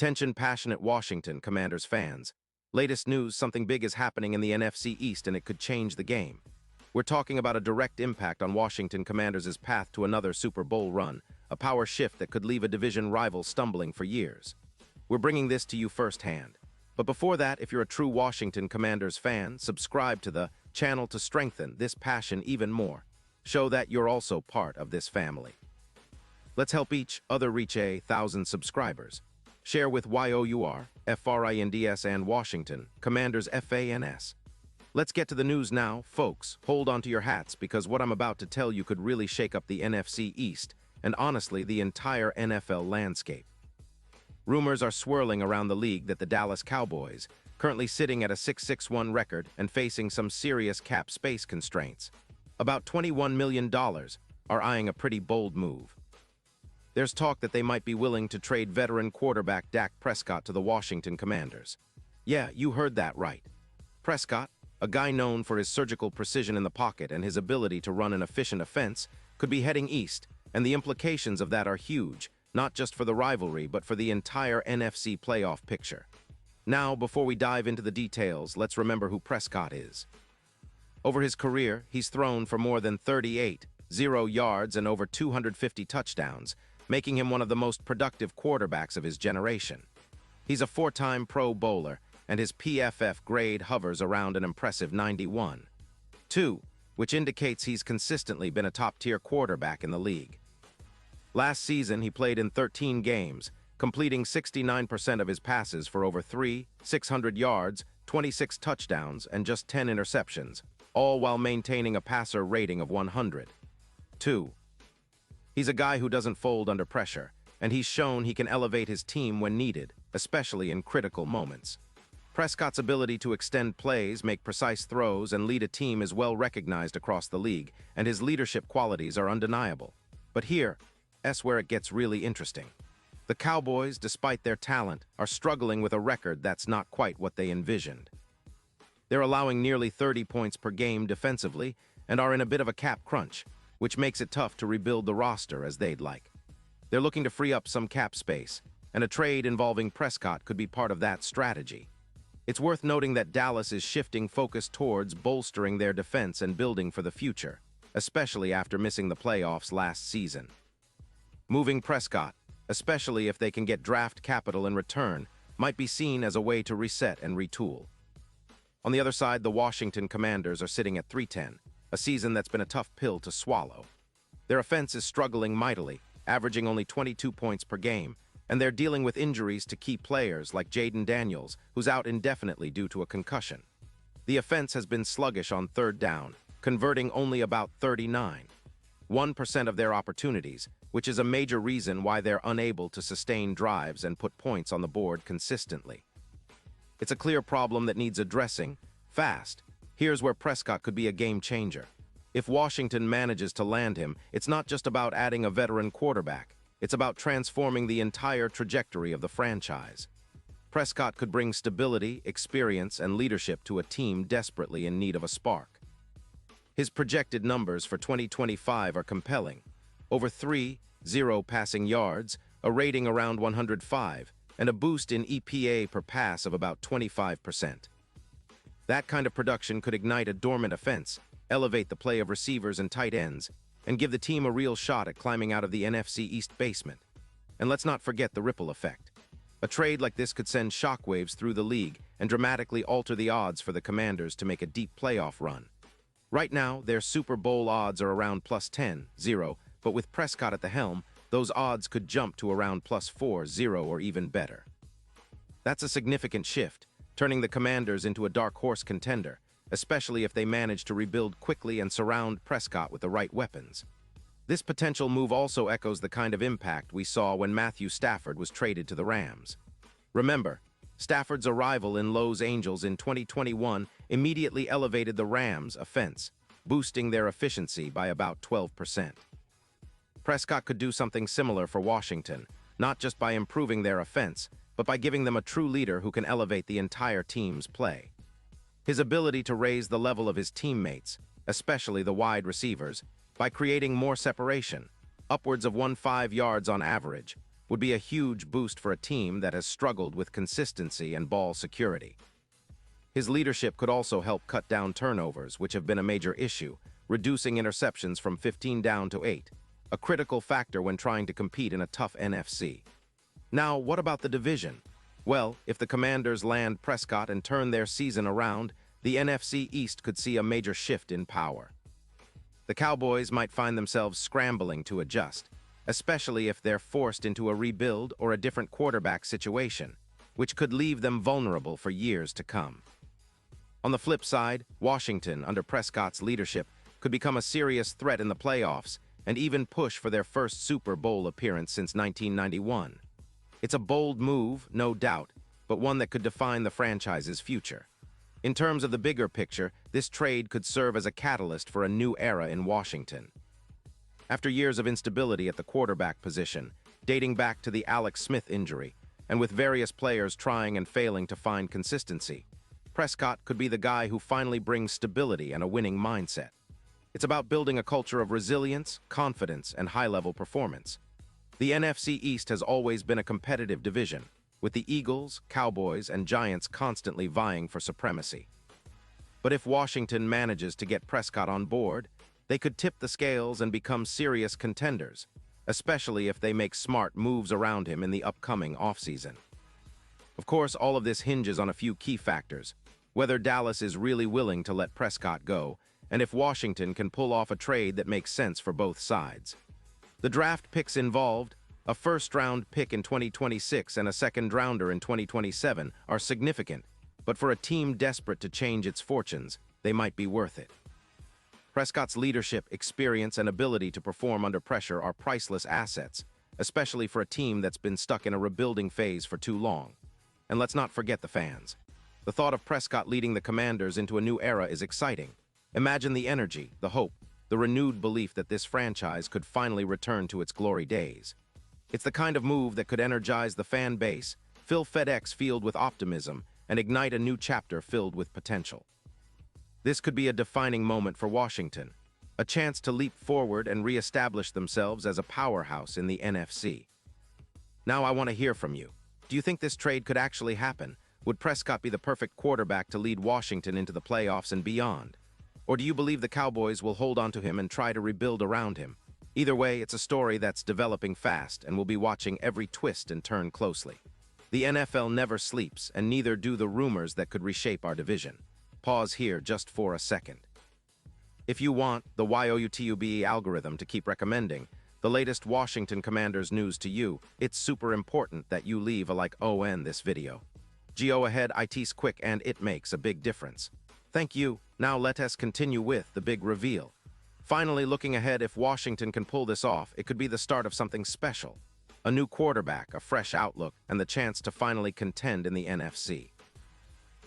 Attention passionate Washington Commanders fans. Latest news, something big is happening in the NFC East and it could change the game. We're talking about a direct impact on Washington Commanders' path to another Super Bowl run, a power shift that could leave a division rival stumbling for years. We're bringing this to you firsthand. But before that, if you're a true Washington Commanders fan, subscribe to the channel to strengthen this passion even more. Show that you're also part of this family. Let's help each other reach 1,000 subscribers. Share with YOUR, FRINDS and Washington, Commanders FANS. Let's get to the news now, folks. Hold on to your hats because what I'm about to tell you could really shake up the NFC East and honestly the entire NFL landscape. Rumors are swirling around the league that the Dallas Cowboys, currently sitting at a 6-6-1 record and facing some serious cap space constraints, about $21 million, are eyeing a pretty bold move. There's talk that they might be willing to trade veteran quarterback Dak Prescott to the Washington Commanders. Yeah, you heard that right. Prescott, a guy known for his surgical precision in the pocket and his ability to run an efficient offense, could be heading east, and the implications of that are huge, not just for the rivalry, but for the entire NFC playoff picture. Now, before we dive into the details, let's remember who Prescott is. Over his career, he's thrown for more than 38 yards and over 250 touchdowns, making him one of the most productive quarterbacks of his generation. He's a four-time Pro Bowler, and his PFF grade hovers around an impressive 91.2, which indicates he's consistently been a top-tier quarterback in the league. Last season, he played in 13 games, completing 69% of his passes for over 600 yards, 26 touchdowns, and just 10 interceptions, all while maintaining a passer rating of 100.2. He's a guy who doesn't fold under pressure, and he's shown he can elevate his team when needed, especially in critical moments. Prescott's ability to extend plays, make precise throws, and lead a team is well recognized across the league, and his leadership qualities are undeniable. But here's where it gets really interesting. The Cowboys, despite their talent, are struggling with a record that's not quite what they envisioned. They're allowing nearly 30 points per game defensively and are in a bit of a cap crunch, which makes it tough to rebuild the roster as they'd like. They're looking to free up some cap space, and a trade involving Prescott could be part of that strategy. It's worth noting that Dallas is shifting focus towards bolstering their defense and building for the future, especially after missing the playoffs last season. Moving Prescott, especially if they can get draft capital in return, might be seen as a way to reset and retool. On the other side, the Washington Commanders are sitting at 3-10, a season that's been a tough pill to swallow. Their offense is struggling mightily, averaging only 22 points per game, and they're dealing with injuries to key players like Jaden Daniels, who's out indefinitely due to a concussion. The offense has been sluggish on third down, converting only about 39.1% of their opportunities, which is a major reason why they're unable to sustain drives and put points on the board consistently. It's a clear problem that needs addressing fast. Here's where Prescott could be a game changer. If Washington manages to land him, it's not just about adding a veteran quarterback. It's about transforming the entire trajectory of the franchise. Prescott could bring stability, experience, and leadership to a team desperately in need of a spark. His projected numbers for 2025 are compelling. Over 3.0 passing yards, a rating around 105, and a boost in EPA per pass of about 25%. That kind of production could ignite a dormant offense, elevate the play of receivers and tight ends, and give the team a real shot at climbing out of the NFC East basement. And let's not forget the ripple effect. A trade like this could send shockwaves through the league and dramatically alter the odds for the Commanders to make a deep playoff run. Right now, their Super Bowl odds are around +10.0, but with Prescott at the helm, those odds could jump to around +4.0 or even better. That's a significant shift, turning the Commanders into a dark horse contender, especially if they manage to rebuild quickly and surround Prescott with the right weapons. This potential move also echoes the kind of impact we saw when Matthew Stafford was traded to the Rams. Remember, Stafford's arrival in Los Angeles in 2021 immediately elevated the Rams' offense, boosting their efficiency by about 12%. Prescott could do something similar for Washington, not just by improving their offense, but by giving them a true leader who can elevate the entire team's play. His ability to raise the level of his teammates, especially the wide receivers, by creating more separation, upwards of 15 yards on average, would be a huge boost for a team that has struggled with consistency and ball security. His leadership could also help cut down turnovers, which have been a major issue, reducing interceptions from 15 down to 8, a critical factor when trying to compete in a tough NFC. Now, what about the division? Well, if the Commanders land Prescott and turn their season around, the NFC East could see a major shift in power. The Cowboys might find themselves scrambling to adjust, especially if they're forced into a rebuild or a different quarterback situation, which could leave them vulnerable for years to come. On the flip side, Washington, under Prescott's leadership, could become a serious threat in the playoffs and even push for their first Super Bowl appearance since 1991. It's a bold move, no doubt, but one that could define the franchise's future. In terms of the bigger picture, this trade could serve as a catalyst for a new era in Washington. After years of instability at the quarterback position, dating back to the Alex Smith injury, and with various players trying and failing to find consistency, Prescott could be the guy who finally brings stability and a winning mindset. It's about building a culture of resilience, confidence, and high-level performance. The NFC East has always been a competitive division, with the Eagles, Cowboys, and Giants constantly vying for supremacy. But if Washington manages to get Prescott on board, they could tip the scales and become serious contenders, especially if they make smart moves around him in the upcoming offseason. Of course, all of this hinges on a few key factors: whether Dallas is really willing to let Prescott go, and if Washington can pull off a trade that makes sense for both sides. The draft picks involved, a first-round pick in 2026 and a second-rounder in 2027, are significant, but for a team desperate to change its fortunes, they might be worth it. Prescott's leadership, experience, and ability to perform under pressure are priceless assets, especially for a team that's been stuck in a rebuilding phase for too long. And let's not forget the fans. The thought of Prescott leading the Commanders into a new era is exciting. Imagine the energy, the hope, the renewed belief that this franchise could finally return to its glory days. It's the kind of move that could energize the fan base, fill FedEx Field with optimism, and ignite a new chapter filled with potential. This could be a defining moment for Washington, a chance to leap forward and reestablish themselves as a powerhouse in the NFC. Now I want to hear from you. Do you think this trade could actually happen? Would Prescott be the perfect quarterback to lead Washington into the playoffs and beyond? Or do you believe the Cowboys will hold on to him and try to rebuild around him? Either way, it's a story that's developing fast, and we'll be watching every twist and turn closely. The NFL never sleeps, and neither do the rumors that could reshape our division. Pause here just for a second. If you want the YOUTUBE algorithm to keep recommending the latest Washington Commanders news to you, it's super important that you leave a like on this video. Go ahead, it's quick and it makes a big difference. Thank you. Now let us continue with the big reveal. Finally, looking ahead, if Washington can pull this off, it could be the start of something special. A new quarterback, a fresh outlook, and the chance to finally contend in the NFC.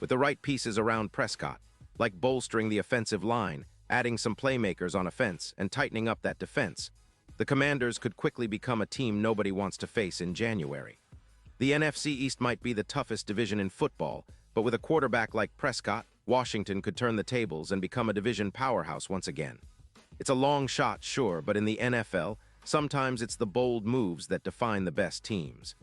With the right pieces around Prescott, like bolstering the offensive line, adding some playmakers on offense, and tightening up that defense, the Commanders could quickly become a team nobody wants to face in January. The NFC East might be the toughest division in football, but with a quarterback like Prescott, Washington could turn the tables and become a division powerhouse once again. It's a long shot, sure, but in the NFL, sometimes it's the bold moves that define the best teams.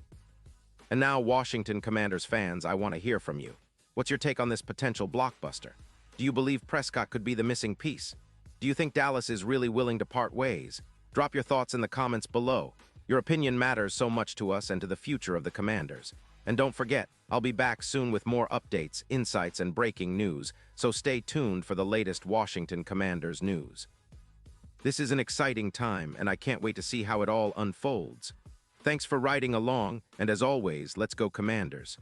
And now, Washington Commanders fans, I want to hear from you. What's your take on this potential blockbuster? Do you believe Prescott could be the missing piece? Do you think Dallas is really willing to part ways? Drop your thoughts in the comments below. Your opinion matters so much to us and to the future of the Commanders. And don't forget, I'll be back soon with more updates, insights, and breaking news, so stay tuned for the latest Washington Commanders news. This is an exciting time, and I can't wait to see how it all unfolds. Thanks for riding along, and as always, let's go Commanders.